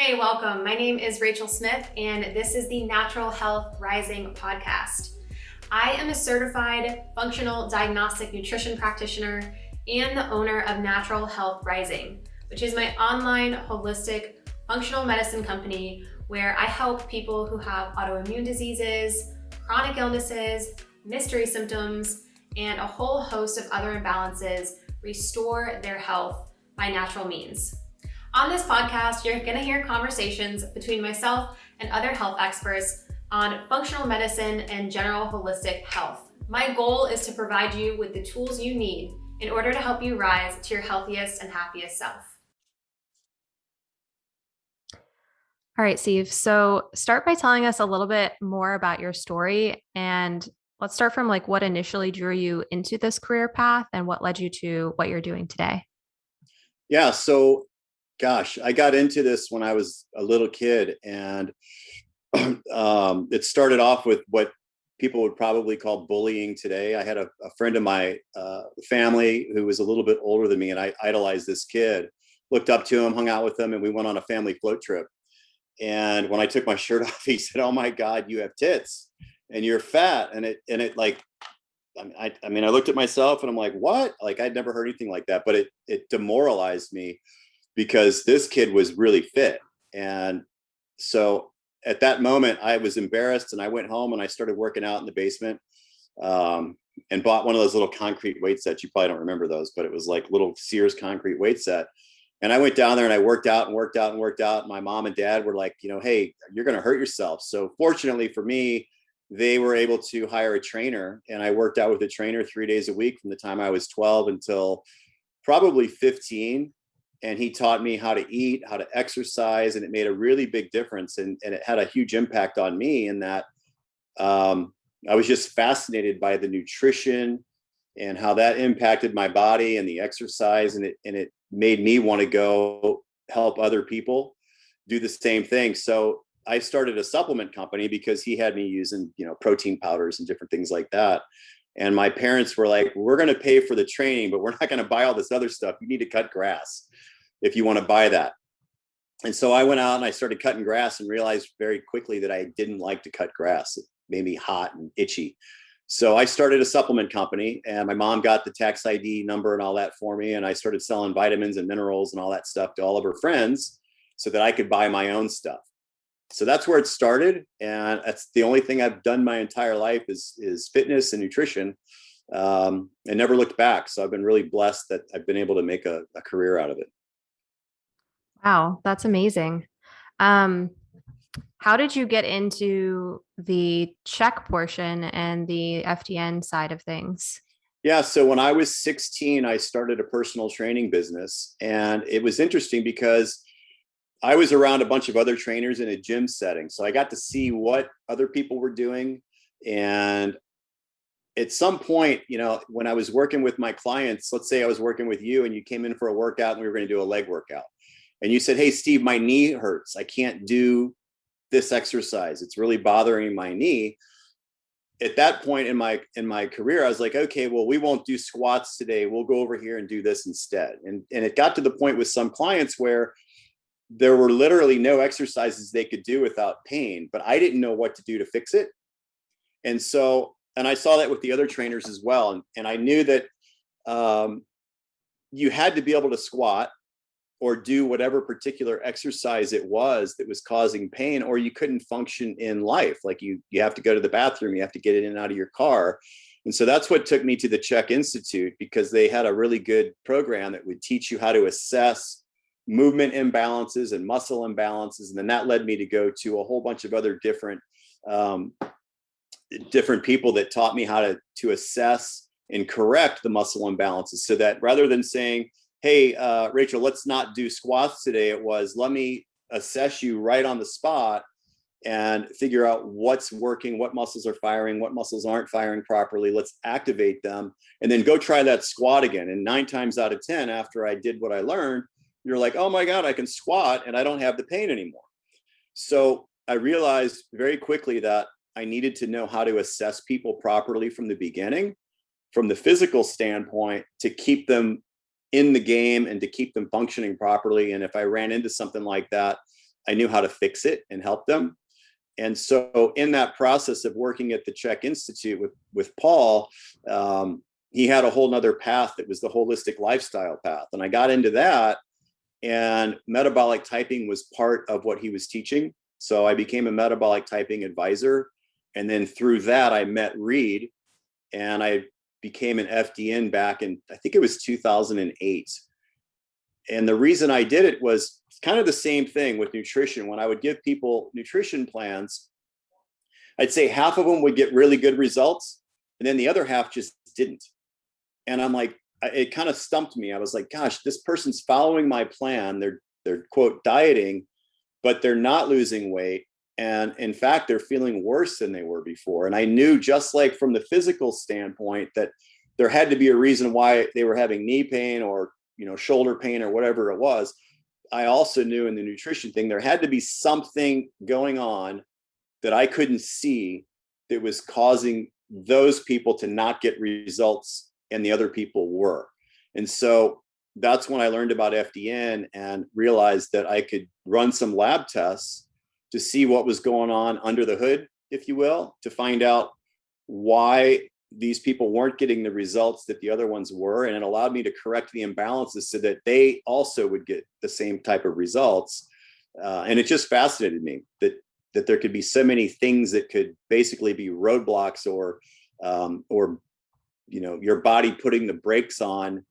Hey, welcome. My name is Rachel Smith, and this is the Natural Health Rising podcast. I am a certified functional diagnostic nutrition practitioner and the owner of Natural Health Rising, which is my online holistic functional medicine company where I help people who have autoimmune diseases, chronic illnesses, mystery symptoms, and a whole host of other imbalances restore their health by natural means. On this podcast, you're going to hear conversations between myself and other health experts on functional medicine and general holistic health. My goal is to provide you with the tools you need in order to help you rise to your healthiest and happiest self. All right, Steve. So start by telling us a little bit more about your story, and let's start from what initially drew you into this career path and what led you to what you're doing today. Yeah. So, gosh, I got into this when I was a little kid, and it started off with what people would probably call bullying today. I had a friend of my family who was a little bit older than me, and I idolized this kid, looked up to him, hung out with him, and we went on a family float trip. And when I took my shirt off, he said, "Oh my God, you have tits and you're fat." And it like, I mean, I looked at myself and I'm like, what? Like, I'd never heard anything like that, but it demoralized me because this kid was really fit. And so at that moment I was embarrassed, and I went home and I started working out in the basement, and bought one of those little concrete weight sets. You probably don't remember those, but it was like little Sears concrete weight set. And I went down there and I worked out and worked out and worked out. My mom and dad were like, hey, you're going to hurt yourself. So fortunately for me, they were able to hire a trainer, and I worked out with a trainer 3 days a week from the time I was 12 until probably 15. And he taught me how to eat, how to exercise, and it made a really big difference. And it had a huge impact on me in that I was just fascinated by the nutrition and how that impacted my body and the exercise. And it made me want to go help other people do the same thing. So I started a supplement company because he had me using, protein powders and different things like that. And my parents were like, we're going to pay for the training, but we're not going to buy all this other stuff. You need to cut grass if you want to buy that. And so I went out and I started cutting grass and realized very quickly that I didn't like to cut grass. It made me hot and itchy. So I started a supplement company, and my mom got the tax ID number and all that for me. And I started selling vitamins and minerals and all that stuff to all of her friends so that I could buy my own stuff. So that's where it started. And that's the only thing I've done my entire life is fitness and nutrition. And never looked back. So I've been really blessed that I've been able to make a career out of it. Wow, that's amazing. How did you get into the check portion and the FDN side of things? Yeah. So when I was 16, I started a personal training business. And it was interesting because I was around a bunch of other trainers in a gym setting. So I got to see what other people were doing. And at some point, when I was working with my clients, let's say I was working with you and you came in for a workout and we were going to do a leg workout. And you said, "Hey, Steve, my knee hurts. I can't do this exercise. It's really bothering my knee." At that point in my career, I was like, okay, well, we won't do squats today. We'll go over here and do this instead. And it got to the point with some clients where there were literally no exercises they could do without pain, but I didn't know what to do to fix it. And I saw that with the other trainers as well. And I knew that you had to be able to squat or do whatever particular exercise it was that was causing pain, or you couldn't function in life. Like you have to go to the bathroom, you have to get in and out of your car. And so that's what took me to the Czech Institute, because they had a really good program that would teach you how to assess movement imbalances and muscle imbalances. And then that led me to go to a whole bunch of other different people that taught me how to assess and correct the muscle imbalances, so that rather than saying, "Hey, Rachel, let's not do squats today," it was, let me assess you right on the spot and figure out what's working, what muscles are firing, what muscles aren't firing properly. Let's activate them, and then go try that squat again. And 9 times out of 10, after I did what I learned, you're like, "Oh my God, I can squat and I don't have the pain anymore." So I realized very quickly that I needed to know how to assess people properly from the beginning, from the physical standpoint, to keep them in the game and to keep them functioning properly. And if I ran into something like that, I knew how to fix it and help them. And so in that process of working at the Czech Institute with Paul, he had a whole nother path that was the holistic lifestyle path. And I got into that, and metabolic typing was part of what he was teaching. So I became a metabolic typing advisor. And then through that, I met Reed, and I became an FDN back in, I think it was 2008. And the reason I did it was kind of the same thing with nutrition. When I would give people nutrition plans, I'd say half of them would get really good results, and then the other half just didn't. And I'm like, it kind of stumped me. I was like, gosh, this person's following my plan. They're quote dieting, but they're not losing weight. And in fact, they're feeling worse than they were before. And I knew, just like from the physical standpoint, that there had to be a reason why they were having knee pain or, shoulder pain or whatever it was. I also knew in the nutrition thing, there had to be something going on that I couldn't see that was causing those people to not get results and the other people were. And so that's when I learned about FDN and realized that I could run some lab tests to see what was going on under the hood, if you will, to find out why these people weren't getting the results that the other ones were. And it allowed me to correct the imbalances so that they also would get the same type of results. And it just fascinated me that there could be so many things that could basically be roadblocks or your body putting the brakes on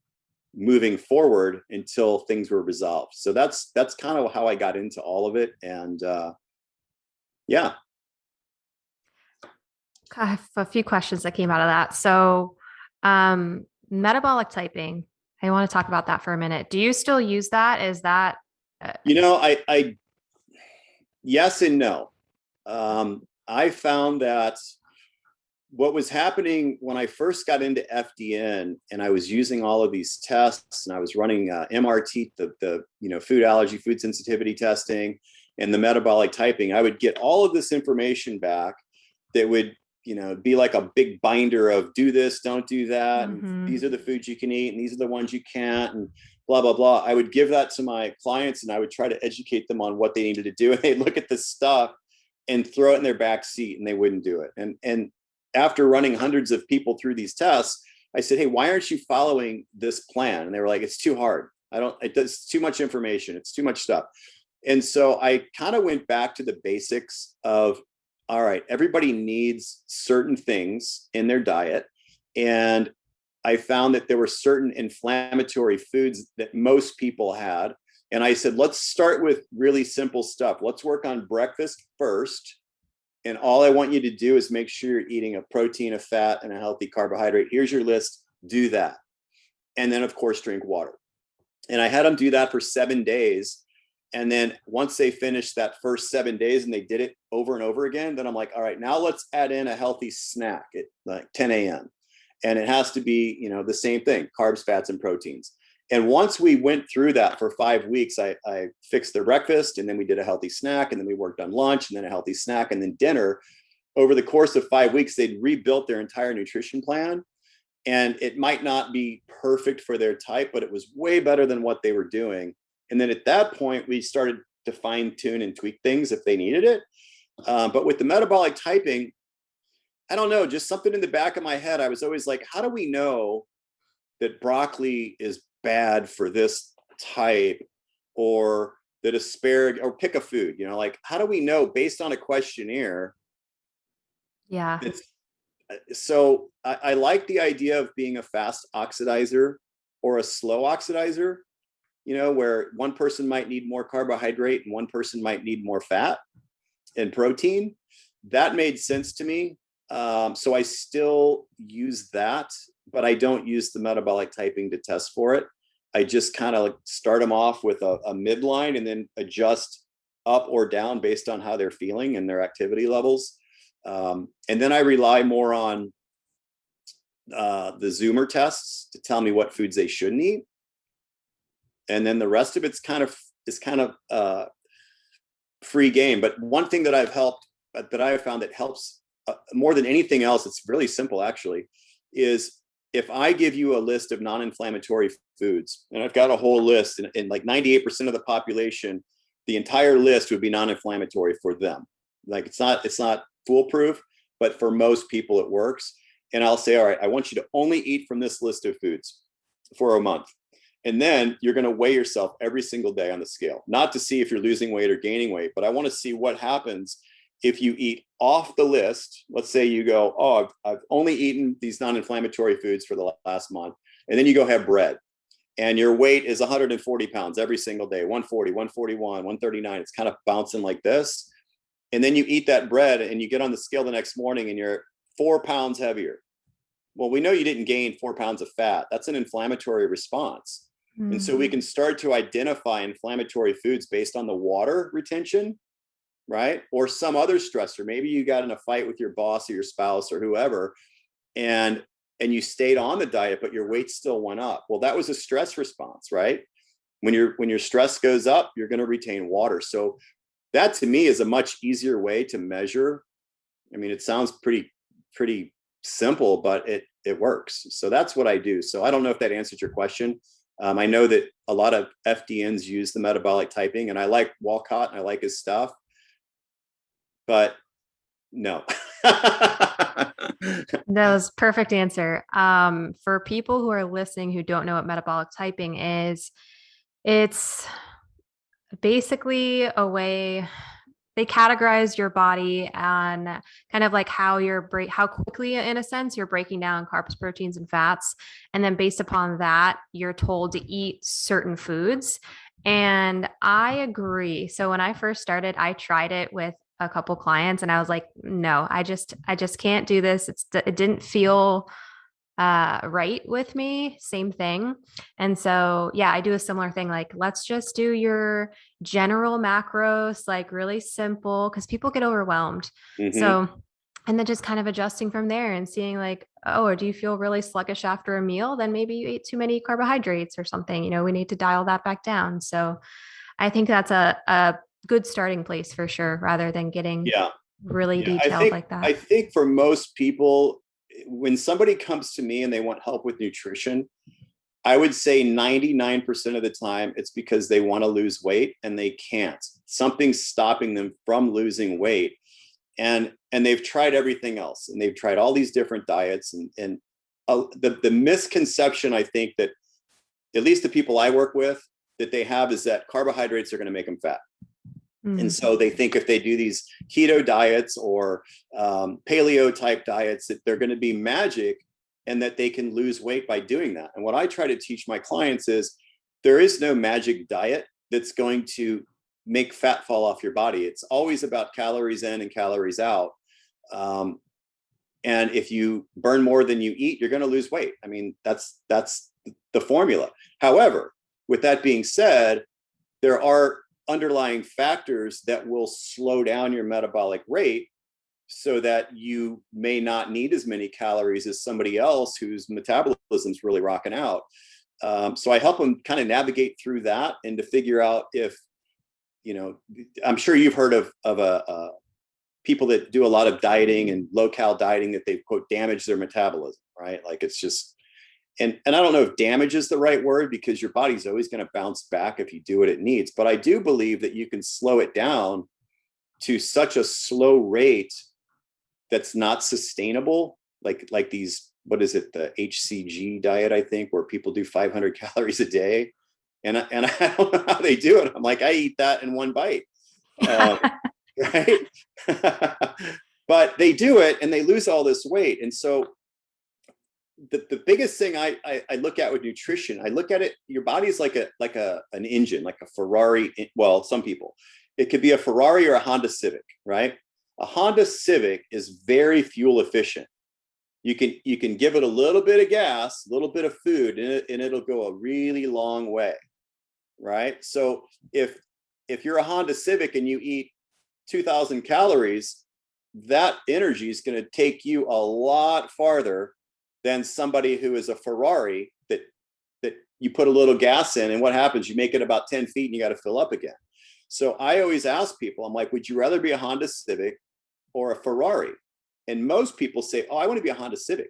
moving forward until things were resolved. So that's kind of how I got into all of it. And yeah. I have a few questions that came out of that. So, metabolic typing, I want to talk about that for a minute. Do you still use that? Is that, I yes and no. I found that what was happening when I first got into FDN and I was using all of these tests and I was running MRT, the food allergy, food sensitivity testing, and the metabolic typing, I would get all of this information back that would, be like a big binder of do this, don't do that. Mm-hmm. And these are the foods you can eat and these are the ones you can't, and blah, blah, blah. I would give that to my clients and I would try to educate them on what they needed to do. And they'd look at this stuff and throw it in their back seat and they wouldn't do it. And after running hundreds of people through these tests, I said, hey, why aren't you following this plan? And they were like, it's too hard. It's too much information. It's too much stuff. And so I kind of went back to the basics of, all right, everybody needs certain things in their diet. And I found that there were certain inflammatory foods that most people had. And I said, let's start with really simple stuff. Let's work on breakfast first. And all I want you to do is make sure you're eating a protein, a fat, and a healthy carbohydrate. Here's your list. Do that. And then, of course, drink water. And I had them do that for 7 days. And then once they finished that first 7 days and they did it over and over again, then I'm like, all right, now let's add in a healthy snack at like 10 a.m. And it has to be, the same thing, carbs, fats, and proteins. And once we went through that for 5 weeks, I fixed their breakfast, and then we did a healthy snack, and then we worked on lunch, and then a healthy snack, and then dinner. Over the course of 5 weeks, they'd rebuilt their entire nutrition plan. And it might not be perfect for their type, but it was way better than what they were doing. And then at that point, we started to fine tune and tweak things if they needed it. But with the metabolic typing, I don't know, just something in the back of my head. I was always like, how do we know that broccoli is bad for this type, or that asparagus, or pick a food, like, how do we know based on a questionnaire? Yeah. So I like the idea of being a fast oxidizer or a slow oxidizer, where one person might need more carbohydrate and one person might need more fat and protein. That made sense to me. So I still use that, but I don't use the metabolic typing to test for it. I just kind of start them off with a midline and then adjust up or down based on how they're feeling and their activity levels. And then I rely more on the Zoomer tests to tell me what foods they shouldn't eat. And then the rest of it's kind of free game. But one thing that I've found that helps more than anything else, it's really simple actually, is if I give you a list of non-inflammatory foods, and I've got a whole list, and like 98% of the population the entire list would be non-inflammatory for them. Like it's not foolproof, but for most people it works. And I'll say, all right, I want you to only eat from this list of foods for a month. And then you're going to weigh yourself every single day on the scale, not to see if you're losing weight or gaining weight, but I want to see what happens if you eat off the list. Let's say you go, oh, I've only eaten these non-inflammatory foods for the last month. And then you go have bread and your weight is 140 pounds every single day, 140, 141, 139. It's kind of bouncing like this. And then you eat that bread and you get on the scale the next morning and you're 4 pounds heavier. Well, we know you didn't gain 4 pounds of fat. That's an inflammatory response. And so we can start to identify inflammatory foods based on the water retention, right? Or some other stressor. Maybe you got in a fight with your boss or your spouse or whoever, and you stayed on the diet, but your weight still went up. Well, that was a stress response, right? When your stress goes up, you're going to retain water. So that to me is a much easier way to measure. I mean, it sounds pretty simple, but it works. So that's what I do. So I don't know if that answered your question. I know that a lot of FDNs use the metabolic typing, and I like Walcott and I like his stuff, but no. That was perfect answer. For people who are listening who don't know what metabolic typing is, it's basically a way they categorize your body and kind of like how how quickly, in a sense, you're breaking down carbs, proteins, and fats. And then based upon that, you're told to eat certain foods. And I agree. So when I first started, I tried it with a couple clients and I was like, no, I just can't do this. It didn't feel right with me. Same thing. And so, yeah, I do a similar thing. Like, let's just do your general macros, like really simple, because people get overwhelmed. So, and then just kind of adjusting from there and seeing like, oh, or do you feel really sluggish after a meal? Then maybe you ate too many carbohydrates or something, we need to dial that back down. So I think that's a good starting place for sure, rather than getting really detailed like that. I think for most people, when somebody comes to me and they want help with nutrition, I would say 99% of the time it's because they want to lose weight and they can't. Something's stopping them from losing weight. And they've tried everything else, and they've tried all these different diets. And the misconception, I think, that at least the people I work with, that they have is that carbohydrates are going to make them fat. And so they think if they do these keto diets or paleo type diets, that they're going to be magic and that they can lose weight by doing that. And what I try to teach my clients is there is no magic diet that's going to make fat fall off your body. It's always about calories in and calories out. And if you burn more than you eat, you're going to lose weight. I mean, that's the formula. However, with that being said, there are underlying factors that will slow down your metabolic rate so that you may not need as many calories as somebody else whose metabolism's really rocking out. So I help them kind of navigate through that and to figure out if, I'm sure you've heard of people that do a lot of dieting and low-cal dieting that they've, quote, damaged their metabolism, right? Like it's just, and I don't know if damage is the right word, because your body's always going to bounce back if you do what it needs. But I do believe that you can slow it down to such a slow rate that's not sustainable. Like these, what is it? The HCG diet, I think, where people do 500 calories a day. And I don't know how they do it. I'm like, I eat that in one bite. Right. But they do it and they lose all this weight. And so the biggest thing I look at with nutrition, I look at it, your body is like an engine, like a Ferrari. Well, some people, it could be a Ferrari or a Honda Civic, right? A Honda Civic is very fuel efficient. You can give it a little bit of gas, a little bit of food, and it'll go a really long way, right? So if you're a Honda Civic and you eat 2,000 calories, that energy is going to take you a lot farther than somebody who is a Ferrari that you put a little gas in, and what happens? You make it about 10 feet and you got to fill up again. So I always ask people, I'm like, would you rather be a Honda Civic or a Ferrari? And most people say, oh, I want to be a Honda Civic.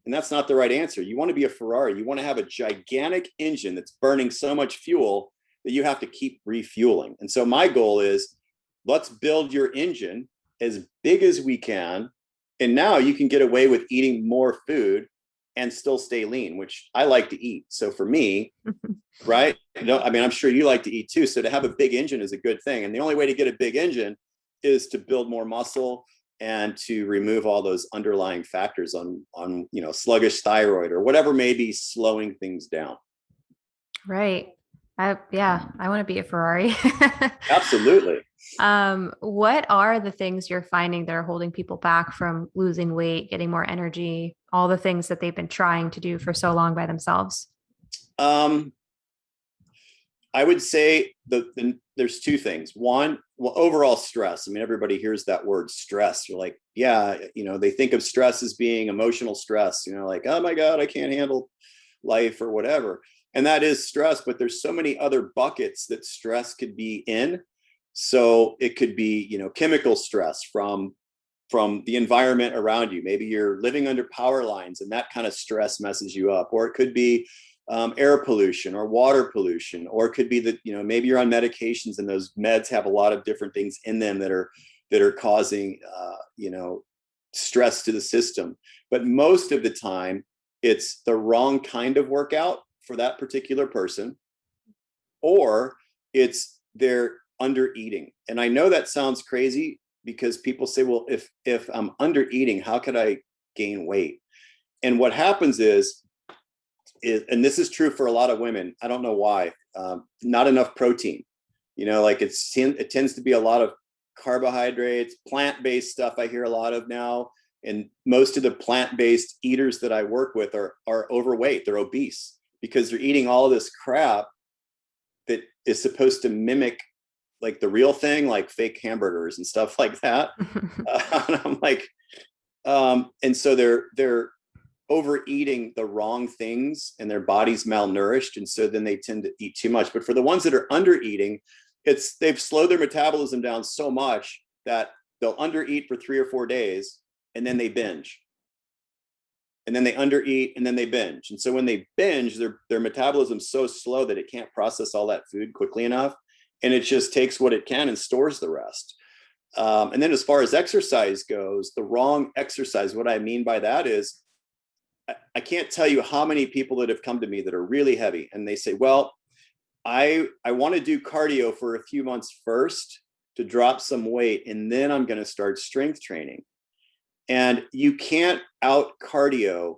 And that's not the right answer. You want to be a Ferrari. You want to have a gigantic engine that's burning so much fuel that you have to keep refueling. And so my goal is, let's build your engine as big as we can. And now you can get away with eating more food and still stay lean, which I like to eat. So for me, right? I mean, I'm sure you like to eat too. So to have a big engine is a good thing. And the only way to get a big engine is to build more muscle and to remove all those underlying factors on sluggish thyroid or whatever may be slowing things down. Right. I want to be a Ferrari. Absolutely. What are the things you're finding that are holding people back from losing weight, getting more energy, all the things that they've been trying to do for so long by themselves? I would say there's two things. One, well, overall stress. I mean, everybody hears that word stress. You're like, yeah, they think of stress as being emotional stress, like, oh my God, I can't handle life or whatever. And that is stress, but there's so many other buckets that stress could be in. So it could be, chemical stress from the environment around you. Maybe you're living under power lines and that kind of stress messes you up. Or it could be air pollution or water pollution, or it could be that maybe you're on medications and those meds have a lot of different things in them that are causing stress to the system. But most of the time it's the wrong kind of workout for that particular person, or it's they're under eating. And I know that sounds crazy because people say, well, if I'm under eating, how could I gain weight? And what happens is, and this is true for a lot of women, I don't know why, not enough protein. Like it tends to be a lot of carbohydrates, plant-based stuff I hear a lot of now. And most of the plant-based eaters that I work with are overweight, they're obese because they're eating all of this crap that is supposed to mimic like the real thing, like fake hamburgers and stuff like that. And I'm like, and so they're overeating the wrong things and their body's malnourished. And so then they tend to eat too much. But for the ones that are under eating, they've slowed their metabolism down so much that they'll undereat for 3 or 4 days and then they binge. And then they undereat and then they binge. And so when they binge, their metabolism's so slow that it can't process all that food quickly enough. And it just takes what it can and stores the rest. And then as far as exercise goes, the wrong exercise, what I mean by that is, I can't tell you how many people that have come to me that are really heavy and they say, well, I want to do cardio for a few months first to drop some weight, and then I'm going to start strength training. And you can't out cardio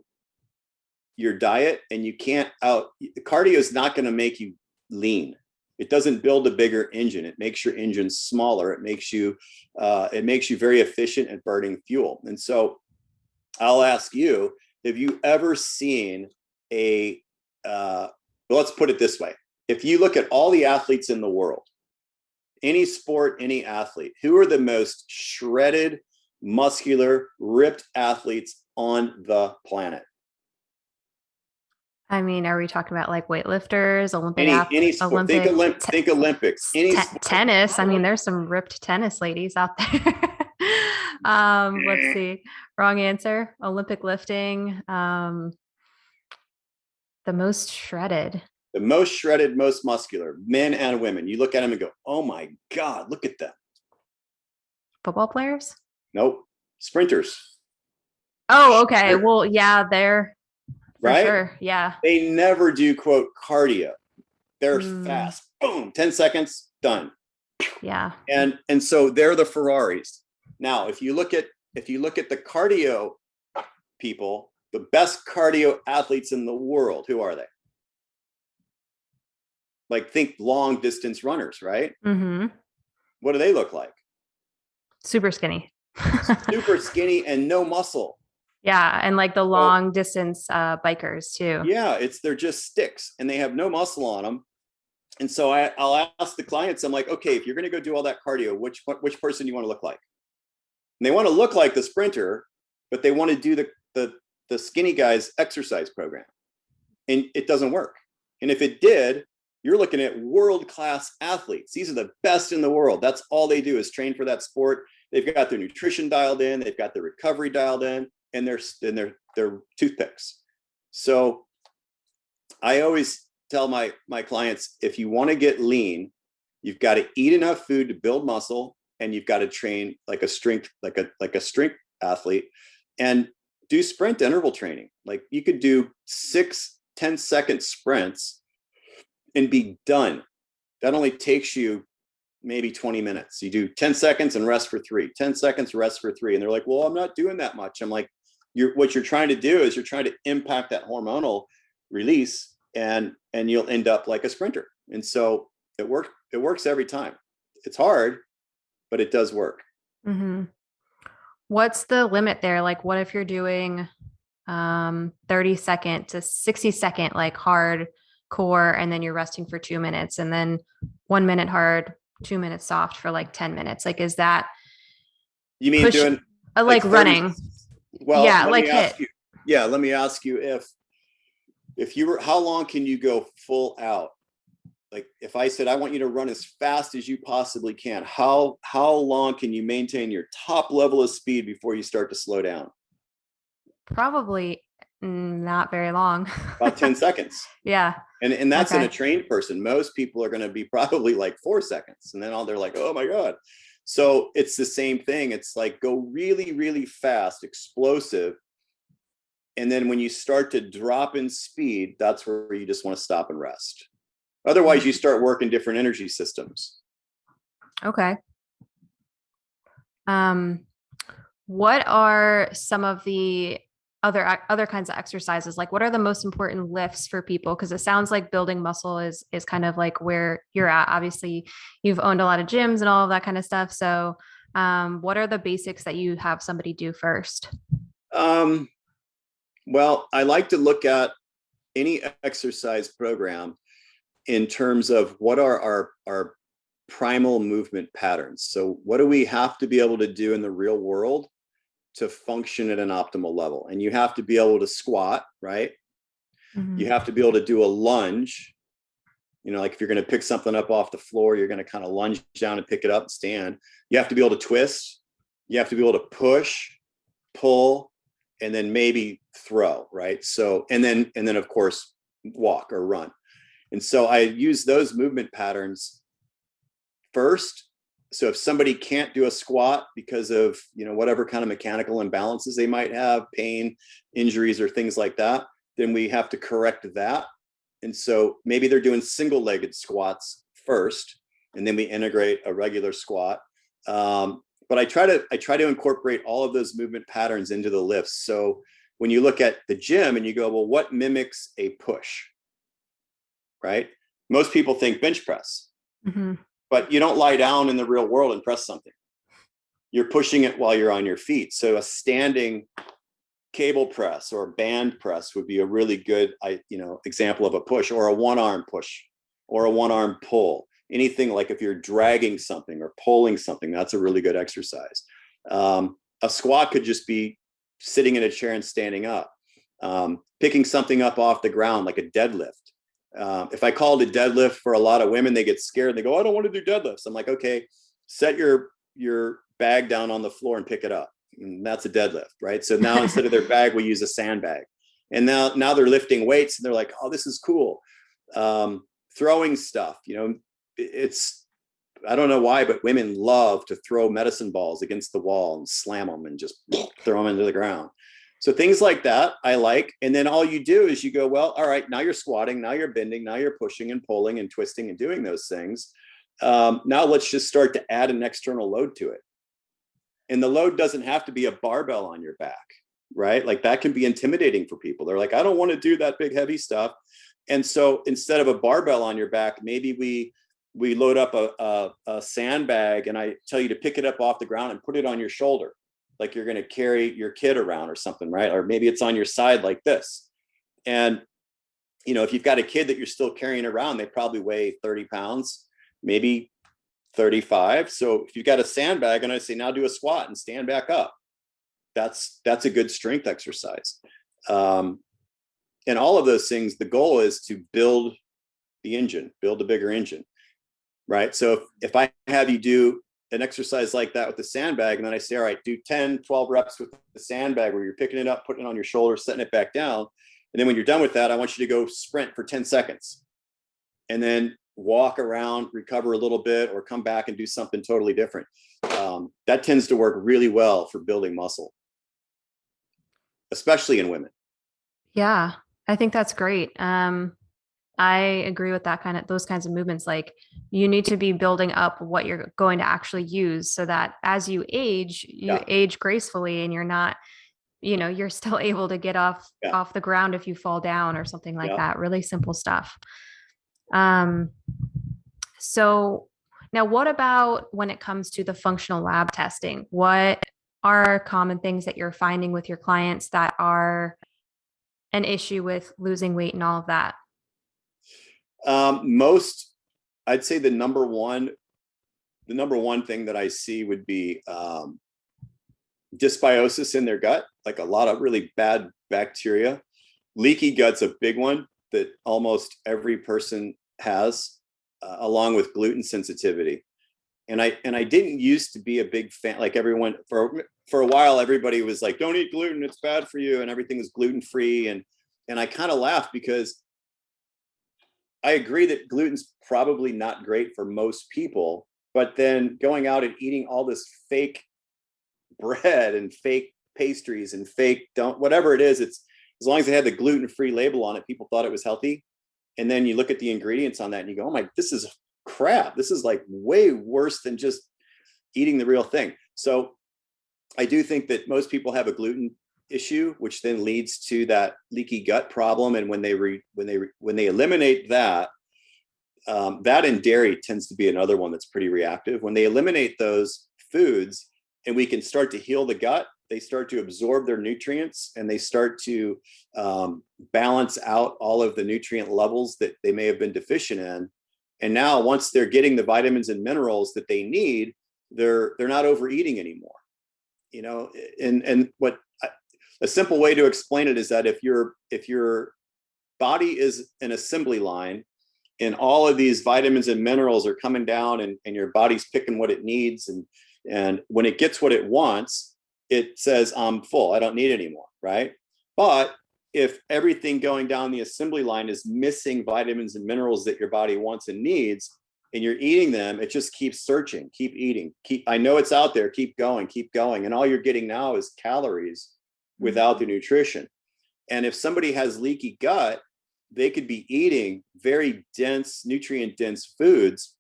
your diet, and cardio is not going to make you lean. It doesn't build a bigger engine. It makes your engine smaller. It makes you very efficient at burning fuel. And so I'll ask you, have you ever seen let's put it this way. If you look at all the athletes in the world, any sport, any athlete, who are the most shredded, muscular, ripped athletes on the planet? I mean, are we talking about like weightlifters, Olympic any sport? Think Olympics. Tennis. I mean, there's some ripped tennis ladies out there. Let's see. Wrong answer. Olympic lifting. The most shredded. The most shredded, most muscular, men and women. You look at them and go, oh my God, look at them. Football players? Nope. Sprinters. Oh, okay. Well, yeah, they're for right? Sure. Yeah. They never do quote cardio. They're fast. Boom, 10 seconds, done. Yeah. And so they're the Ferraris. Now, if you look at the cardio people, the best cardio athletes in the world, who are they? Like, think long distance runners, right? Mm-hmm. What do they look like? Super skinny. Super skinny and no muscle. Yeah. And like the long distance bikers too. Yeah. They're just sticks and they have no muscle on them. And so I'll ask the clients, I'm like, okay, if you're going to go do all that cardio, which person do you want to look like? And they want to look like the sprinter, but they want to do the skinny guy's exercise program. And it doesn't work. And if it did, you're looking at world-class athletes. These are the best in the world. That's all they do is train for that sport. They've got their nutrition dialed in. They've got their recovery dialed in, and they're toothpicks. So I always tell my clients, if you want to get lean, you've got to eat enough food to build muscle, and you've got to train like a strength athlete, and do sprint interval training. Like you could do 6-10 second sprints and be done. That only takes you maybe 20 minutes. You do 10 seconds and rest for 3, 10 seconds, rest for 3. And they're like, well, I'm not doing that much. I'm like, what you're trying to do is you're trying to impact that hormonal release, and you'll end up like a sprinter. And so it works every time. It's hard, but it does work. Mm-hmm. What's the limit there? Like, what if you're doing 30-second to 60-second, like hard core, and then you're resting for 2 minutes, and then 1 minute hard, 2 minutes soft for like 10 minutes. Like, is that, you mean doing like 30, running? Well, yeah, like HIIT. Let me ask you, if you were, how long can you go full out? Like if I said, I want you to run as fast as you possibly can, how long can you maintain your top level of speed before you start to slow down? Probably not very long. About 10 seconds. Yeah. And that's in a trained person. Most people are going to be probably like 4 seconds. And then they're like, oh my God. So it's the same thing. It's like, go really, really fast, explosive. And then when you start to drop in speed, that's where you just want to stop and rest. Otherwise, you start working different energy systems. Okay. What are some of the other kinds of exercises? Like, what are the most important lifts for people? Because it sounds like building muscle is kind of like where you're at. Obviously, you've owned a lot of gyms and all of that kind of stuff. So what are the basics that you have somebody do first? Well, I like to look at any exercise program in terms of what are our primal movement patterns. So what do we have to be able to do in the real world to function at an optimal level? And you have to be able to squat, right? Mm-hmm. You have to be able to do a lunge. You know, like if you're going to pick something up off the floor, you're going to kind of lunge down and pick it up and stand. You have to be able to twist. You have to be able to push, pull, and then maybe throw, right? So, and then of course, walk or run. And so I use those movement patterns first. So if somebody can't do a squat because of, whatever kind of mechanical imbalances they might have, pain, injuries, or things like that, then we have to correct that. And so maybe they're doing single-legged squats first, and then we integrate a regular squat. But I try to incorporate all of those movement patterns into the lifts. So when you look at the gym and you go, well, what mimics a push? Right? Most people think bench press, mm-hmm. But you don't lie down in the real world and press something. You're pushing it while you're on your feet. So a standing cable press or band press would be a really good, example of a push, or a one-arm push or a one-arm pull. Anything like if you're dragging something or pulling something, that's a really good exercise. A squat could just be sitting in a chair and standing up, picking something up off the ground like a deadlift. If I called a deadlift, for a lot of women, they get scared and they go, I don't want to do deadlifts. I'm like, okay, set your bag down on the floor and pick it up. And that's a deadlift, right? So now instead of their bag, we use a sandbag. And now they're lifting weights and they're like, oh, this is cool. Throwing stuff, I don't know why, but women love to throw medicine balls against the wall and slam them and just throw them into the ground. So things like that I like. And then all you do is you go, well, all right, now you're squatting, now you're bending, now you're pushing and pulling and twisting and doing those things. Now let's just start to add an external load to it. And the load doesn't have to be a barbell on your back, right? Like that can be intimidating for people. They're like, I don't want to do that big, heavy stuff. And so instead of a barbell on your back, maybe we load up a sandbag and I tell you to pick it up off the ground and put it on your shoulder, like you're going to carry your kid around or something, right? Or maybe it's on your side like this. And, if you've got a kid that you're still carrying around, they probably weigh 30 pounds, maybe 35. So if you've got a sandbag and I say, now do a squat and stand back up, that's a good strength exercise. And all of those things, the goal is to build the engine, build a bigger engine, right? So if I have you do an exercise like that with the sandbag, and then I say, all right, do 10, 12 reps with the sandbag where you're picking it up, putting it on your shoulder, setting it back down. And then when you're done with that, I want you to go sprint for 10 seconds. and then walk around, recover a little bit, or come back and do something totally different. That tends to work really well for building muscle, especially in women. Yeah, I think that's great. I agree with those kinds of movements. Like you need to be building up what you're going to actually use so that as you Yeah. age gracefully and you're not, you're still able to get Yeah. off the ground if you fall down or something like Yeah. that. Really simple stuff. Um, so now what about when it comes to the functional lab testing? What are common things that you're finding with your clients that are an issue with losing weight and all of that? Most, I'd say the number one thing that I see would be dysbiosis in their gut, like a lot of really bad bacteria. Leaky gut's a big one that almost every person has, along with gluten sensitivity. And I didn't used to be a big fan. Like everyone, for a while, everybody was like, "Don't eat gluten; it's bad for you," and everything was gluten free. And I kind of laughed because I agree that gluten's probably not great for most people. But then going out and eating all this fake bread and fake pastries and fake whatever it is, it's as long as it had the gluten-free label on it, people thought it was healthy. And then you look at the ingredients on that and you go, oh my, this is crap. This is like way worse than just eating the real thing. So I do think that most people have a gluten issue, which then leads to that leaky gut problem. And when they eliminate that, that and dairy tends to be another one that's pretty reactive. When they eliminate those foods and we can start to heal the gut, they start to absorb their nutrients and they start to balance out all of the nutrient levels that they may have been deficient in. And now once they're getting the vitamins and minerals that they need, they're not overeating anymore. And what a simple way to explain it is that if your body is an assembly line and all of these vitamins and minerals are coming down and your body's picking what it needs, and when it gets what it wants, it says, I'm full, I don't need anymore, right? But if everything going down the assembly line is missing vitamins and minerals that your body wants and needs, and you're eating them, it just keeps searching, keep eating, I know it's out there, keep going. And all you're getting now is calories without the nutrition. And if somebody has leaky gut, they could be eating very dense, nutrient dense foods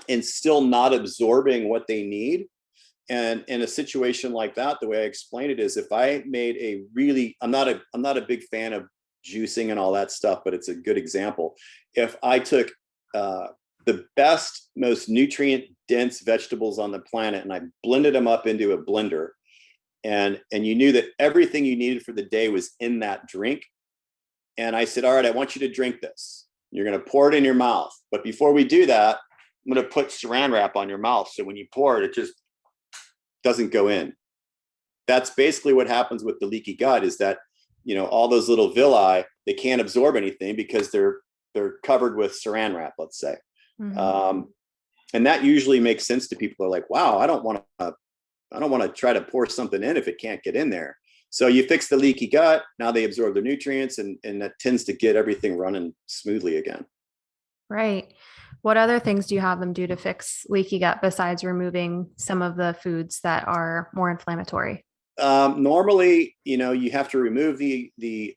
and still not absorbing what they need. And in a situation like that, the way I explain it is, if I made I'm not a big fan of juicing and all that stuff, but it's a good example. If I took the best, most nutrient dense vegetables on the planet and I blended them up into a blender, and you knew that everything you needed for the day was in that drink, and I said, all right, I want you to drink this. You're going to pour it in your mouth. But before we do that, I'm going to put saran wrap on your mouth. So when you pour it, it just doesn't go in. That's basically what happens with the leaky gut, is that, all those little villi, they can't absorb anything because they're covered with saran wrap, let's say. Mm-hmm. And that usually makes sense to people. They're like, wow, I don't want to try to pour something in if it can't get in there. So you fix the leaky gut, now they absorb the nutrients, and that tends to get everything running smoothly again. Right. What other things do you have them do to fix leaky gut besides removing some of the foods that are more inflammatory? Normally, you have to remove the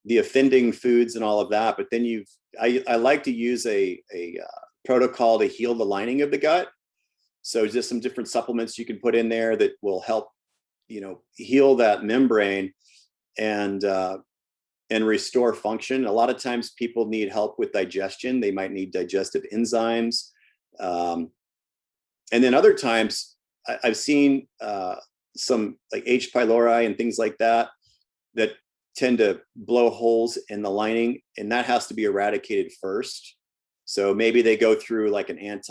offending foods and all of that, but then I like to use a protocol to heal the lining of the gut. So just some different supplements you can put in there that will help heal that membrane and restore function. A lot of times people need help with digestion. They might need digestive enzymes. And then other times I've seen some like H. pylori and things like that tend to blow holes in the lining, and that has to be eradicated first. So maybe they go through like an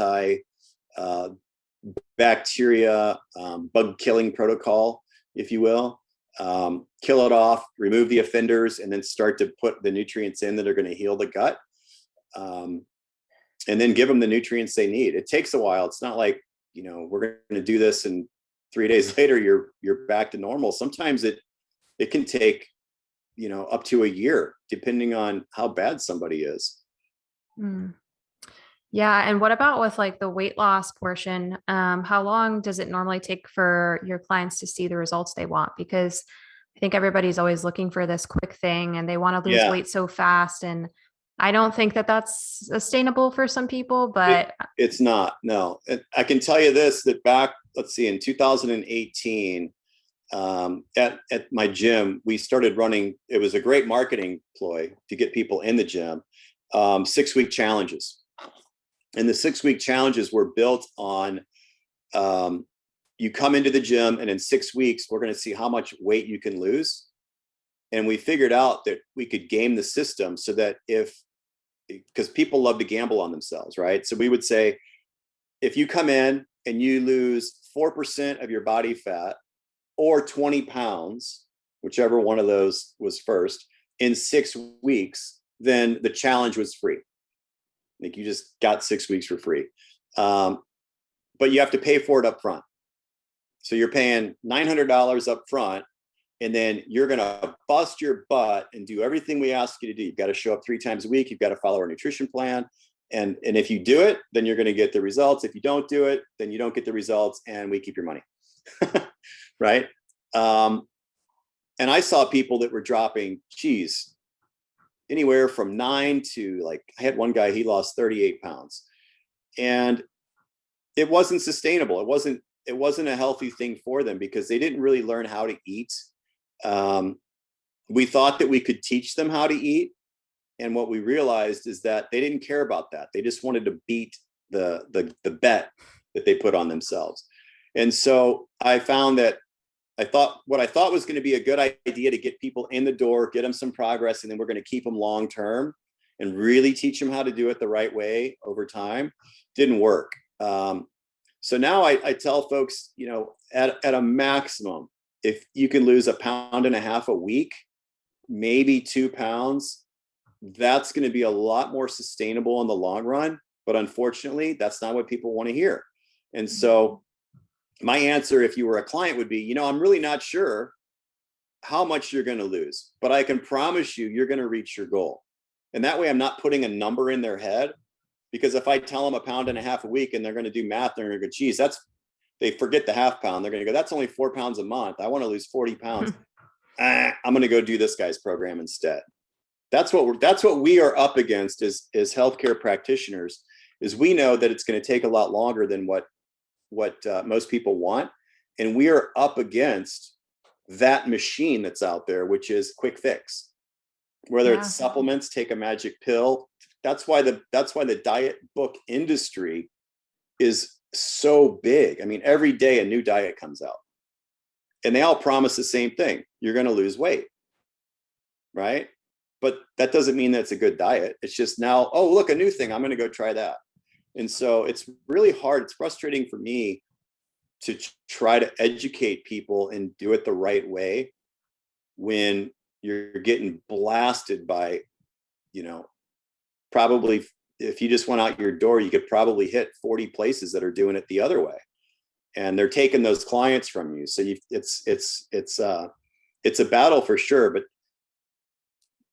bacteria bug killing protocol, if you will. Kill it off, remove the offenders, and then start to put the nutrients in that are going to heal the gut, and then give them the nutrients they need. It takes a while. It's not like, we're going to do this and 3 days later you're back to normal. Sometimes it can take up to a year, depending on how bad somebody is. Mm. Yeah. And what about with like the weight loss portion? How long does it normally take for your clients to see the results they want? Because I think everybody's always looking for this quick thing and they want to lose Yeah, weight so fast. And I don't think that that's sustainable for some people, it, but it's not. No, I can tell you this, that back, let's see, in 2018, at my gym, we started running. It was a great marketing ploy to get people in the gym. 6-week challenges, and the 6-week challenges were built on you come into the gym, and in 6 weeks, we're going to see how much weight you can lose. And we figured out that we could game the system so that because people love to gamble on themselves, right? So we would say, if you come in and you lose 4% of your body fat or 20 pounds, whichever one of those was first, in 6 weeks, then the challenge was free. Like, you just got 6 weeks for free. But you have to pay for it up front. So you're paying $900 up front, and then you're going to bust your butt and do everything we ask you to do. You've got to show up 3 times a week. You've got to follow our nutrition plan. And if you do it, then you're going to get the results. If you don't do it, then you don't get the results, and we keep your money. Right? And I saw people that were dropping, anywhere from 9 to, like, I had one guy, he lost 38 pounds. And it wasn't sustainable. It wasn't a healthy thing for them because they didn't really learn how to eat. We thought that we could teach them how to eat. And what we realized is that they didn't care about that. They just wanted to beat the bet that they put on themselves. And so I found that what I thought was going to be a good idea to get people in the door, get them some progress, and then we're going to keep them long term and really teach them how to do it the right way over time, didn't work. So now I tell folks, at a maximum, if you can lose 1.5 pounds a week, maybe 2 pounds, that's going to be a lot more sustainable in the long run. But unfortunately, that's not what people want to hear. And so my answer, if you were a client, would be, I'm really not sure how much you're going to lose, but I can promise you, you're going to reach your goal. And that way I'm not putting a number in their head, because if I tell them 1.5 pounds a week and they're going to do math, they're going to go, geez, they forget the half pound. They're going to go, that's only 4 pounds a month. I want to lose 40 pounds. I'm going to go do this guy's program instead. That's what we are up against as healthcare practitioners, is we know that it's going to take a lot longer than what most people want. And we are up against that machine that's out there, which is quick fix, whether it's supplements, take a magic pill. That's why the diet book industry is so big. I mean, every day a new diet comes out and they all promise the same thing. You're going to lose weight, right? But that doesn't mean that's a good diet. It's just now, oh, look, a new thing, I'm going to go try that. And so it's really hard. It's frustrating for me to try to educate people and do it the right way when you're getting blasted by, probably, if you just went out your door, you could probably hit 40 places that are doing it the other way, and they're taking those clients from you. So it's a battle for sure, but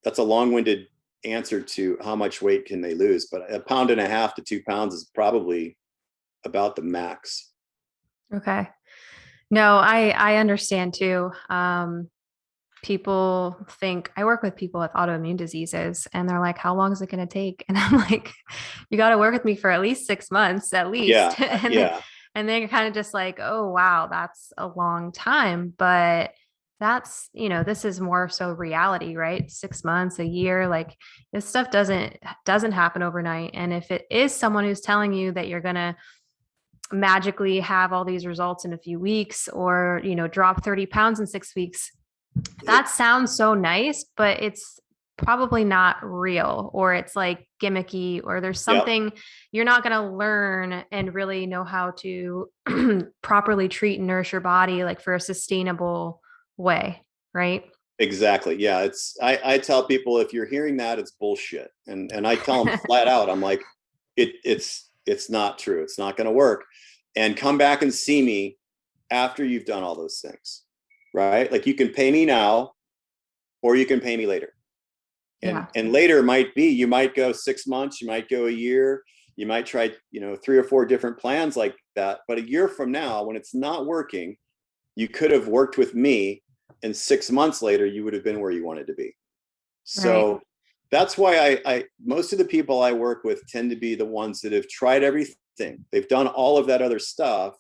that's a long-winded answer to how much weight can they lose. But 1.5 pounds to 2 pounds is probably about the max. okay. No, I understand too. People think, I work with people with autoimmune diseases and they're like, how long is it going to take? And I'm like, you got to work with me for at least 6 months at least. Yeah, and yeah. and they're kind of just like, oh, wow, that's a long time. But that's, this is more so reality, right? 6 months, a year, like this stuff doesn't happen overnight. And if it is someone who's telling you that you're going to magically have all these results in a few weeks, or, drop 30 pounds in 6 weeks, that sounds so nice, but it's probably not real, or it's like gimmicky, or there's something you're not going to learn and really know how to properly treat and nourish your body, like for a sustainable way. Right. Exactly. Yeah. I tell people, if you're hearing that, it's bullshit. And I tell them flat out, I'm like, it's not true. It's not going to work. And come back and see me after you've done all those things, right? Like, you can pay me now or you can pay me later. And later might be, you might go 6 months, you might go a year, you might try, 3 or 4 different plans like that. But a year from now, when it's not working, you could have worked with me, and 6 months later, you would have been where you wanted to be. So that's why I most of the people I work with tend to be the ones that have tried everything. They've done all of that other stuff,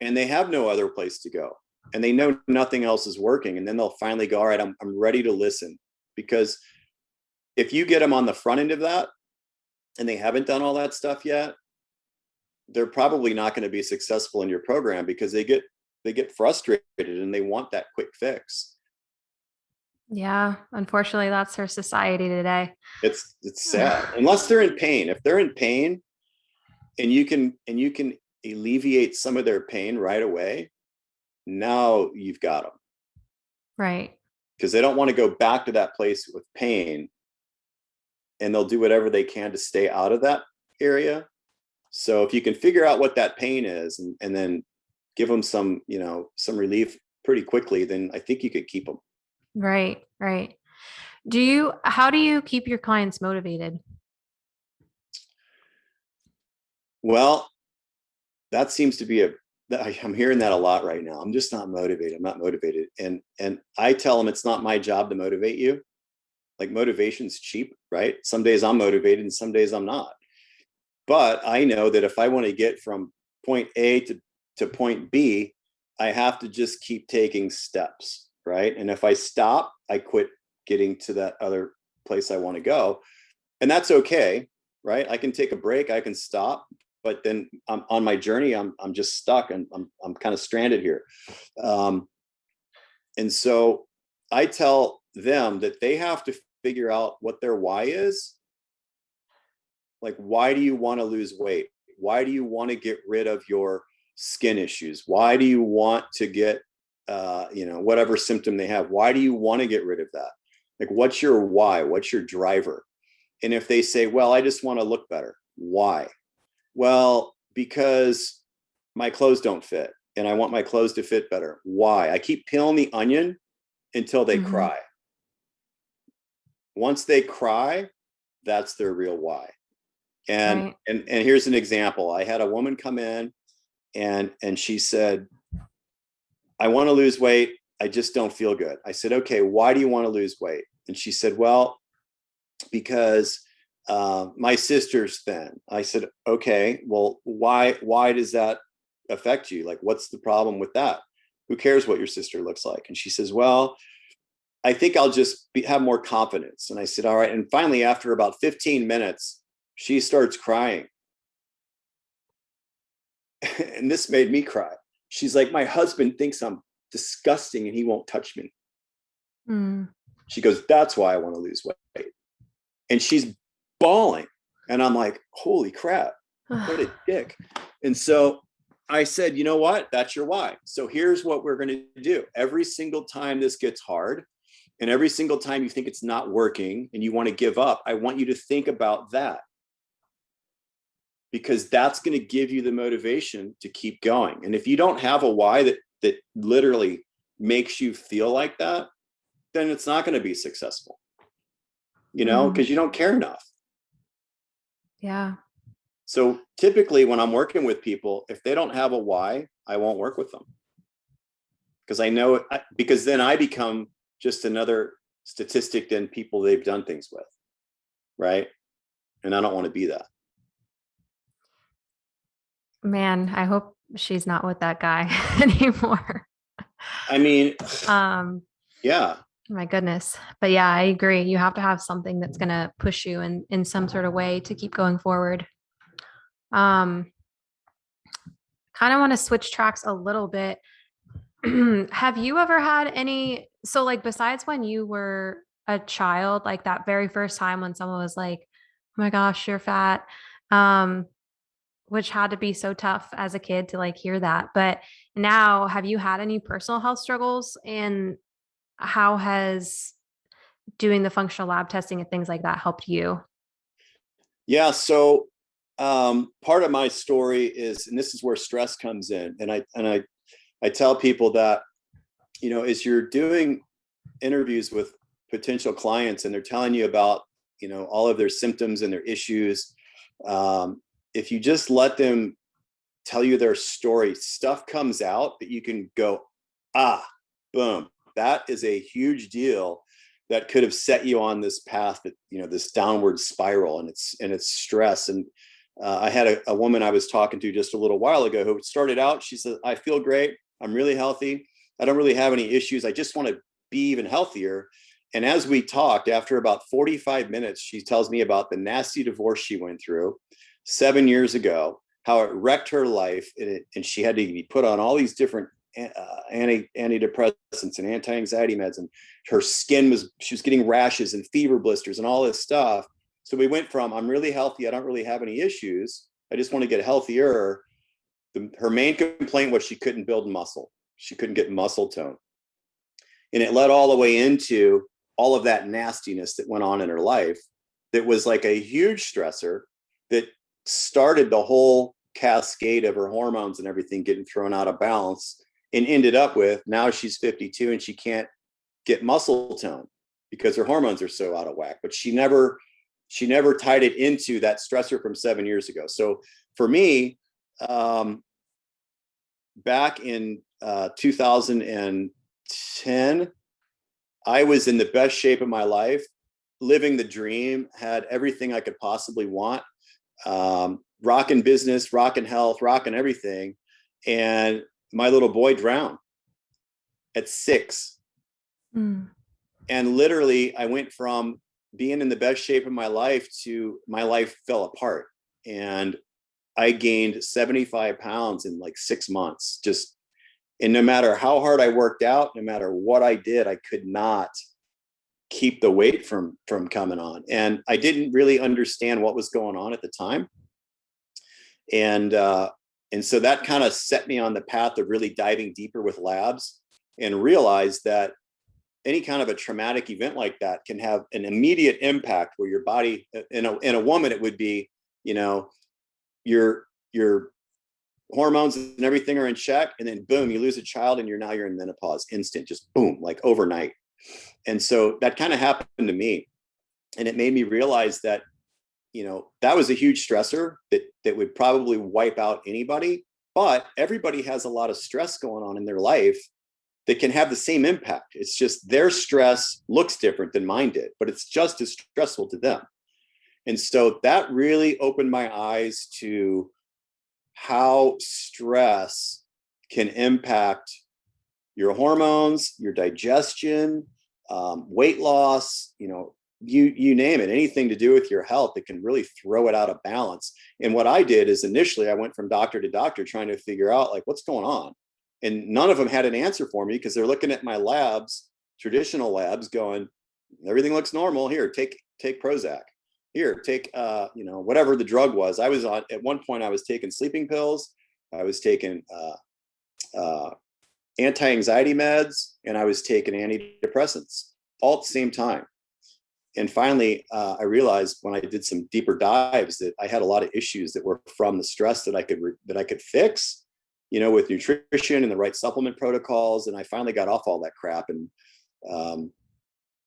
and they have no other place to go, and they know nothing else is working. And then they'll finally go, all right, I'm ready to listen. Because if you get them on the front end of that and they haven't done all that stuff yet, they're probably not going to be successful in your program, because they get frustrated and they want that quick fix. Yeah, unfortunately, that's our society today. It's sad. Unless they're in pain. If they're in pain and you can alleviate some of their pain right away, now you've got them. Right. Because they don't want to go back to that place with pain, and they'll do whatever they can to stay out of that area. So if you can figure out what that pain is, and then give them some relief pretty quickly, then I think you could keep them. Right. How do you keep your clients motivated? Well, that seems to be I'm hearing that a lot right now. I'm just not motivated. I'm not motivated. And I tell them it's not my job to motivate you. Like, motivation's cheap, right? Some days I'm motivated and some days I'm not. But I know that if I want to get from point A to point B, I have to just keep taking steps, right? And if I stop, I quit getting to that other place I want to go. And that's okay, right? I can take a break, I can stop, but then I'm on my journey, I'm just stuck, and I'm kind of stranded here. And so I tell them that they have to figure out what their why is. Like, why do you want to lose weight? Why do you want to get rid of your skin issues? Why do you want to get, whatever symptom they have? Why do you want to get rid of that? Like, what's your why? What's your driver? And if they say, well, I just want to look better. Why? Well, because my clothes don't fit and I want my clothes to fit better. Why? I keep peeling the onion until they cry. Once they cry, that's their real why. And here's an example. I had a woman come in and she said, I want to lose weight. I just don't feel good. I said, okay, why do you want to lose weight? And she said, well, because my sister's thin. I said, okay, well, why does that affect you? Like, what's the problem with that? Who cares what your sister looks like? And she says, well, I think I'll just have more confidence. And I said, all right. And finally, after about 15 minutes, she starts crying. And this made me cry. She's like, my husband thinks I'm disgusting and he won't touch me. She goes, that's why I want to lose weight. And she's bawling. And I'm like, holy crap, what a dick. And so I said, you know what? That's your why. So here's what we're going to do. Every single time this gets hard, and every single time you think it's not working and you want to give up, I want you to think about that. Because that's going to give you the motivation to keep going. And if you don't have a why that literally makes you feel like that, then it's not going to be successful, because you don't care enough. Yeah. So typically when I'm working with people, if they don't have a why, I won't work with them. Because I know, because then I become just another statistic than people they've done things with. Right. And I don't want to be that. Man, I hope she's not with that guy anymore. I mean, yeah. My goodness. But yeah, I agree. You have to have something that's going to push you in some sort of way to keep going forward. Kind of want to switch tracks a little bit. Have you ever had any, so like besides when you were a child, like that very first time when someone was like, oh my gosh, you're fat, which had to be so tough as a kid to like hear that. But now, have you had any personal health struggles, and how has doing the functional lab testing and things like that helped you? Yeah. So part of my story is, and this is where stress comes in. And I tell people that, as you're doing interviews with potential clients and they're telling you about, all of their symptoms and their issues, if you just let them tell you their story, stuff comes out that you can go, boom, that is a huge deal that could have set you on this path that, this downward spiral, and it's stress. And I had a woman I was talking to just a little while ago who started out, she said, I feel great. I'm really healthy. I don't really have any issues. I just want to be even healthier. And as we talked, after about 45 minutes, she tells me about the nasty divorce she went through 7 years ago, how it wrecked her life. And she had to be put on all these different antidepressants and anti-anxiety meds. And her skin she was getting rashes and fever blisters and all this stuff. So we went from, I'm really healthy, I don't really have any issues, I just want to get healthier. Her main complaint was she couldn't build muscle. She couldn't get muscle tone. And it led all the way into all of that nastiness that went on in her life that was like a huge stressor that started the whole cascade of her hormones and everything getting thrown out of balance, and ended up with, now she's 52 and she can't get muscle tone because her hormones are so out of whack. But she never tied it into that stressor from 7 years ago. So for me, back in 2010, I was in the best shape of my life, living the dream, had everything I could possibly want, rocking business, rocking health, rocking everything. And my little boy drowned at 6. And literally I went from being in the best shape of my life to my life fell apart. And I gained 75 pounds in like 6 months. And no matter how hard I worked out, no matter what I did, I could not keep the weight from coming on. And I didn't really understand what was going on at the time. And so that kind of set me on the path of really diving deeper with labs, and realized that any kind of a traumatic event like that can have an immediate impact where your body, in a woman, it would be, your hormones and everything are in check, and then boom, you lose a child and you're in menopause, instant, just boom, like overnight. And so that kind of happened to me, and it made me realize that, that was a huge stressor that would probably wipe out anybody. But everybody has a lot of stress going on in their life that can have the same impact. It's just their stress looks different than mine did, but it's just as stressful to them. And so that really opened my eyes to how stress can impact your hormones, your digestion, weight loss, you name it, anything to do with your health that can really throw it out of balance. And what I did is, initially I went from doctor to doctor trying to figure out like what's going on. And none of them had an answer for me, because they're looking at my labs, traditional labs, going, everything looks normal. Here, take Prozac. Here, take whatever the drug was. I was on, at one point I was taking sleeping pills, I was taking anti-anxiety meds, and I was taking antidepressants all at the same time. And finally, I realized when I did some deeper dives that I had a lot of issues that were from the stress that I could fix, with nutrition and the right supplement protocols. And I finally got off all that crap. And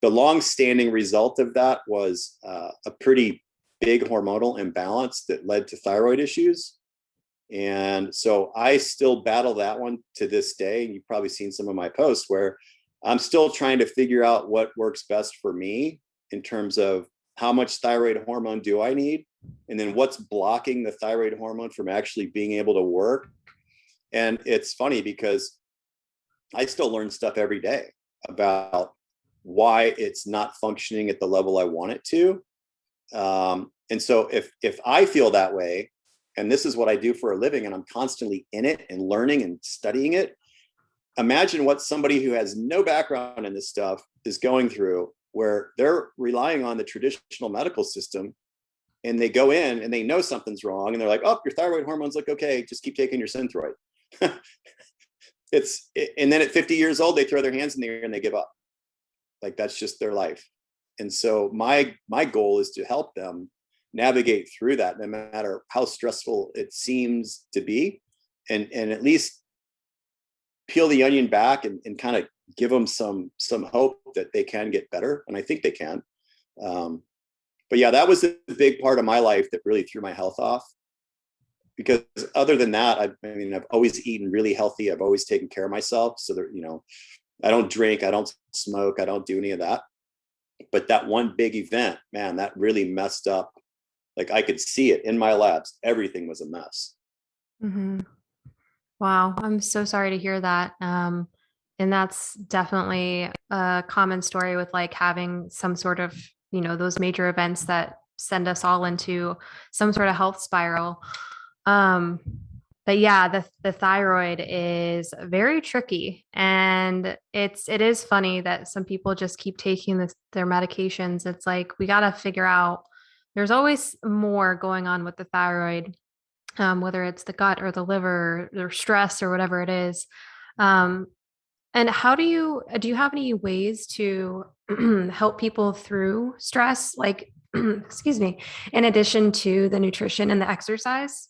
the long-standing result of that was a pretty big hormonal imbalance that led to thyroid issues. And so I still battle that one to this day. And you've probably seen some of my posts where I'm still trying to figure out what works best for me in terms of how much thyroid hormone do I need, and then what's blocking the thyroid hormone from actually being able to work. And it's funny because I still learn stuff every day about why it's not functioning at the level I want it to. And so if I feel that way, and this is what I do for a living, and I'm constantly in it and learning and studying it, imagine what somebody who has no background in this stuff is going through, where they're relying on the traditional medical system, and they go in and they know something's wrong, and they're like, oh, your thyroid hormones look okay, just keep taking your Synthroid. And then at 50 years old, they throw their hands in the air and they give up. Like, that's just their life. And so my goal is to help them navigate through that, no matter how stressful it seems to be, and at least peel the onion back and kind of give them some hope that they can get better. And I think they can. But yeah, that was a big part of my life that really threw my health off. Because other than that, I've always eaten really healthy. I've always taken care of myself. So that, I don't drink, I don't smoke, I don't do any of that. But that one big event, man, that really messed up. Like I could see it in my labs. Everything was a mess. Mm-hmm. Wow. I'm so sorry to hear that. And that's definitely a common story with like having some sort of, those major events that send us all into some sort of health spiral. But yeah, the thyroid is very tricky, and it is funny that some people just keep taking their medications. It's like, we got to figure out, there's always more going on with the thyroid, whether it's the gut or the liver or stress or whatever it is. And how do you have any ways to help people through stress? Like, excuse me, in addition to the nutrition and the exercise?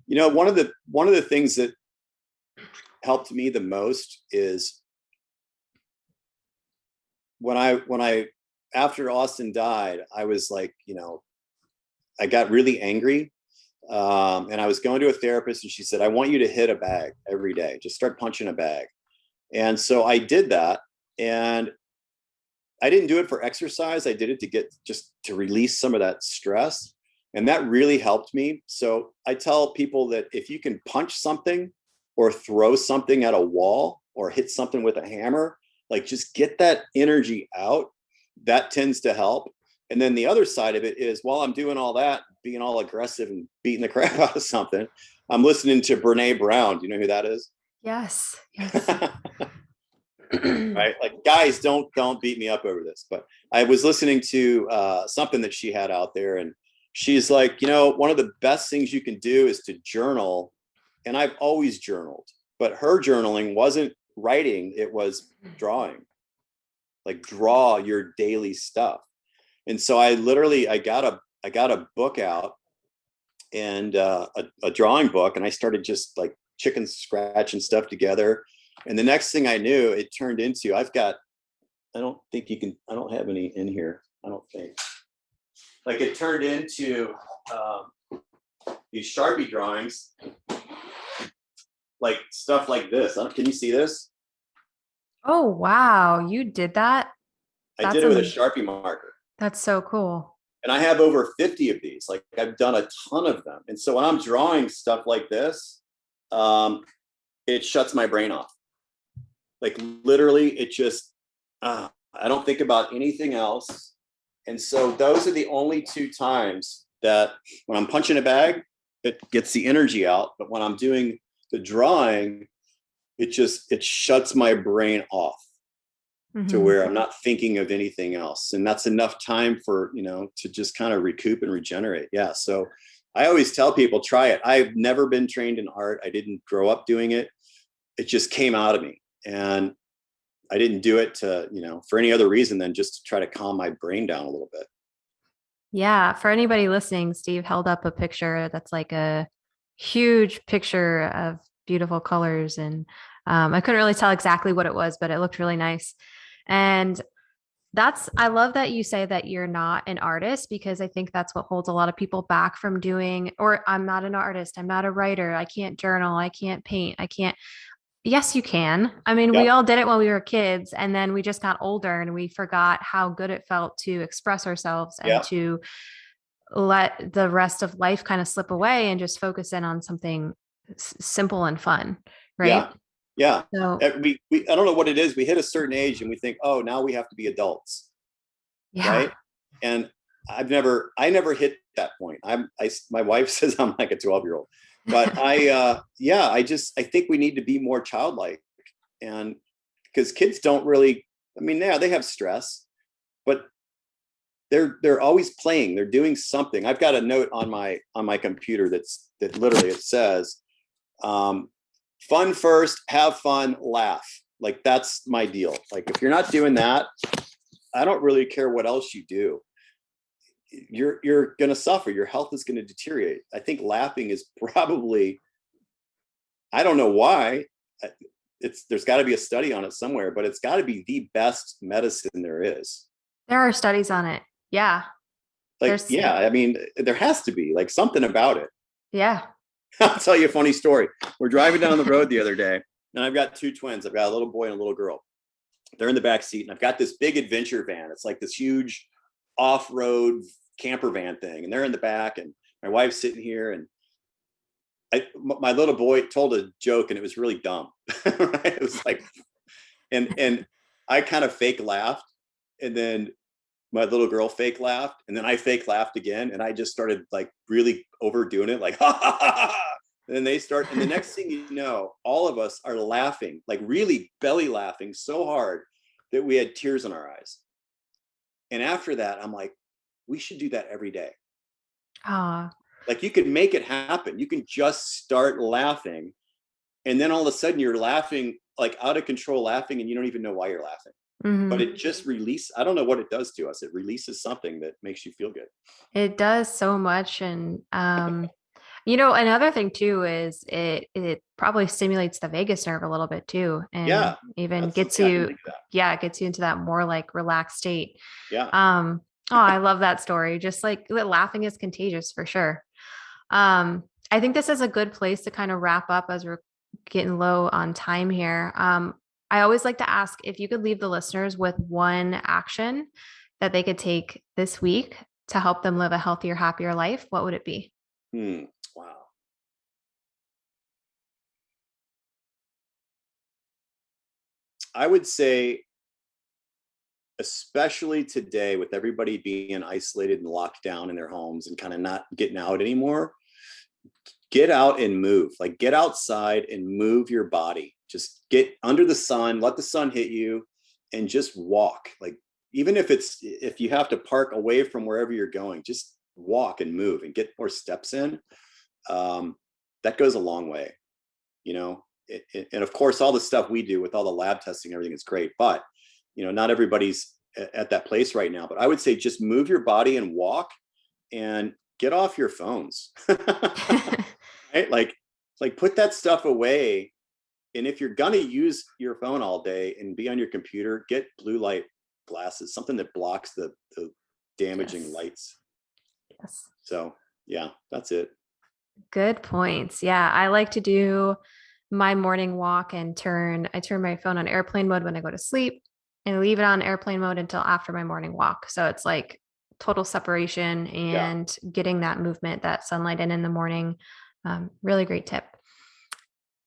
One of the things that helped me the most is when I after Austin died, I was like, I got really angry. And I was going to a therapist, and she said, I want you to hit a bag every day. Just start punching a bag. And so I did that. And I didn't do it for exercise. I did it to release some of that stress. And that really helped me. So I tell people that if you can punch something or throw something at a wall or hit something with a hammer, like just get that energy out, that tends to help. And then the other side of it is, while I'm doing all that, being all aggressive and beating the crap out of something, I'm listening to Brene Brown. Do you know who that is? Yes. Right? Like, guys, don't beat me up over this. But I was listening to something that she had out there, and she's like, one of the best things you can do is to journal. And I've always journaled, but her journaling wasn't writing, it was drawing. Like, draw your daily stuff. And so I got a book out, and a drawing book, and I started just like chicken scratching stuff together. And the next thing I knew, it turned into, I don't have any in here. I don't think. Like, it turned into these Sharpie drawings, like stuff like this. Can you see this? Oh, wow. You did that? I did it with a Sharpie marker. That's so cool. And I have over 50 of these. Like, I've done a ton of them. And so when I'm drawing stuff like this, it shuts my brain off. Like, literally, it just, I don't think about anything else. And so those are the only two times that when I'm punching a bag, it gets the energy out. But when I'm doing the drawing, it shuts my brain off. Mm-hmm. To where I'm not thinking of anything else. And that's enough time for, to just kind of recoup and regenerate. Yeah. So I always tell people, try it. I've never been trained in art. I didn't grow up doing it. It just came out of me. And I didn't do it to, for any other reason than just to try to calm my brain down a little bit. Yeah. For anybody listening, Steve held up a picture that's like a huge picture of beautiful colors. And I couldn't really tell exactly what it was, but it looked really nice. And I love that you say that you're not an artist, because I think that's what holds a lot of people back from doing, or I'm not an artist, I'm not a writer, I can't journal, I can't paint, I can't. Yes, you can. I mean, we all did it when we were kids, and then we just got older and we forgot how good it felt to express ourselves and to let the rest of life kind of slip away and just focus in on something simple and fun. Right. Yeah. So, we I don't know what it is. We hit a certain age and we think, oh, now we have to be adults. Yeah. Right. And I never hit that point. My wife says I'm like a 12-year-old, but I think we need to be more childlike, and because kids don't really, they have stress, but they're always playing. They're doing something. I've got a note on my computer that literally it says, fun first, have fun, laugh. Like, that's my deal. Like, if you're not doing that, I don't really care what else you do. You're going to suffer. Your health is going to deteriorate. I think laughing is probably, I don't know why. there's got to be a study on it somewhere, but it's got to be the best medicine there is. There are studies on it. Yeah. Yeah, I mean, there has to be like something about it. Yeah. I'll tell you a funny story. We're driving down the road the other day, and I've got two twins. I've got a little boy and a little girl. They're in the back seat, and I've got this big adventure van. It's like this huge off-road camper van thing, and they're in the back, and my wife's sitting here, and my little boy told a joke, and it was really dumb. Right? It was like, and I kind of fake laughed, and then my little girl fake laughed, and then I fake laughed again, and I just started like really overdoing it, like ha ha ha ha. And then they start, and the next thing you know, all of us are laughing, like really belly laughing so hard that we had tears in our eyes. And after that, I'm like, we should do that every day. Like you can make it happen. You can just start laughing, and then all of a sudden you're laughing, like out of control laughing, and you don't even know why you're laughing. Mm-hmm. But it just I don't know what it does to us. It releases something that makes you feel good. It does so much. And, another thing too, is it probably stimulates the vagus nerve a little bit too. And even gets you into that more like relaxed state. Yeah. I love that story. Just like laughing is contagious for sure. I think this is a good place to kind of wrap up as we're getting low on time here. I always like to ask if you could leave the listeners with one action that they could take this week to help them live a healthier, happier life, what would it be? Wow. I would say, especially today with everybody being isolated and locked down in their homes and kind of not getting out anymore, get out and move. Like get outside and move your body. Just get under the sun, let the sun hit you, and just walk. Like even if you have to park away from wherever you're going, just walk and move and get more steps in. That goes a long way, and of course, all the stuff we do with all the lab testing, everything is great, but not everybody's at that place right now. But I would say just move your body and walk and get off your phones. Right? Like put that stuff away. And if you're going to use your phone all day and be on your computer, get blue light glasses, something that blocks the damaging lights. Yes. So yeah, that's it. Good points. Yeah. I like to do my morning walk and I turn my phone on airplane mode when I go to sleep and leave it on airplane mode until after my morning walk. So it's like total separation and getting that movement, that sunlight in the morning. Really great tip.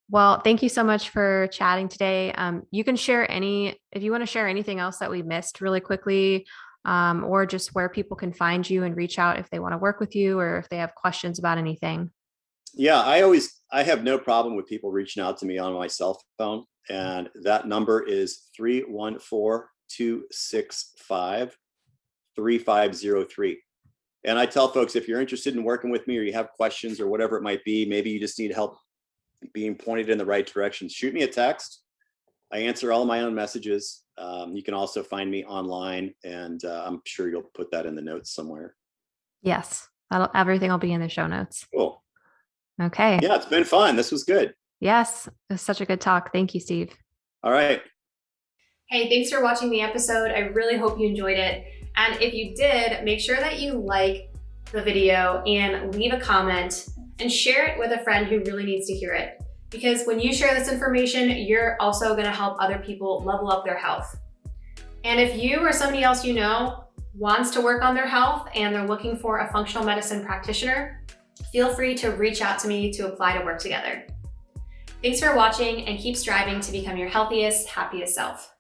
Well, thank you so much for chatting today. You can share if you want to share anything else that we missed really quickly, or just where people can find you and reach out if they want to work with you or if they have questions about anything. Yeah, I have no problem with people reaching out to me on my cell phone. And that number is 314-265-3503. And I tell folks, if you're interested in working with me or you have questions or whatever it might be, maybe you just need help being pointed in the right direction, shoot me a text. I answer all my own messages. You can also find me online, and I'm sure you'll put that in the notes somewhere. Yes, everything will be in the show notes. Cool. Okay. Yeah, it's been fun. This was good. Yes, it was such a good talk. Thank you, Steve. All right. Hey, thanks for watching the episode. I really hope you enjoyed it. And if you did, make sure that you like the video and leave a comment and share it with a friend who really needs to hear it. Because when you share this information, you're also going to help other people level up their health. And if you or somebody else you know wants to work on their health and they're looking for a functional medicine practitioner, feel free to reach out to me to apply to work together. Thanks for watching, and keep striving to become your healthiest, happiest self.